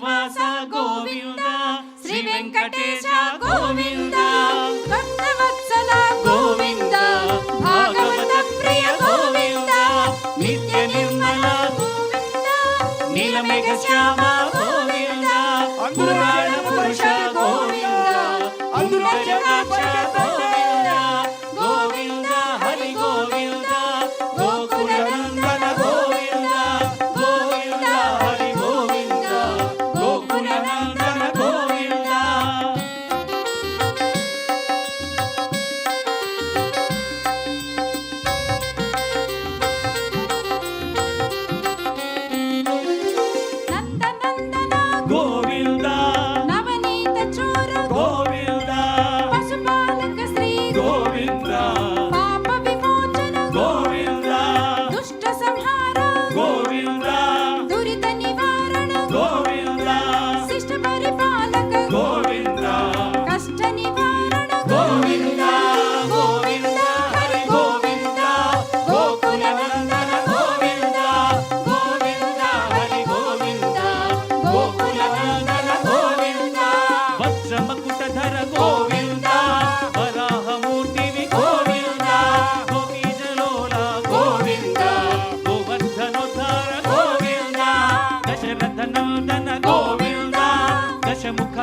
శ్రీనివాస గోవింద శ్రీ వెంకటేశ గోవింద భక్తవత్సల గోవింద భాగవత ప్రియ గోవింద నిత్య నిర్మల గోవింద నీలమేఘ శ్యామ గోవింద పురాణ పురుష గోవింద అంబుజాక్ష గోవింద గోవింద హరి గోవింద గోకుల నందన గోవింద గోవింద హరి గోవింద గోకుల నందన గోవింద నందనందన గోవింద నవనీత చోర గోవింద పశుపాలక శ్రీ గోవింద పాప విమోచన గోవింద దుష్ట సంహార గోవింద దురిత నివారణ గోవింద శిష్ట పరిపాలక గోవింద కష్ట నివారణ గోవింద గోవింద హరి గోవింద గోకుల నందన గోవింద గోవింద హరి గోవింద గోకుల నందన గోవింద వజ్రమకుటధర గోవింద వరాహమూర్తివి గోవింద గోపీజలోల గోవింద గోవర్ధనోద్ధార గోవింద దశరథ నందన గోవింద దశముఖ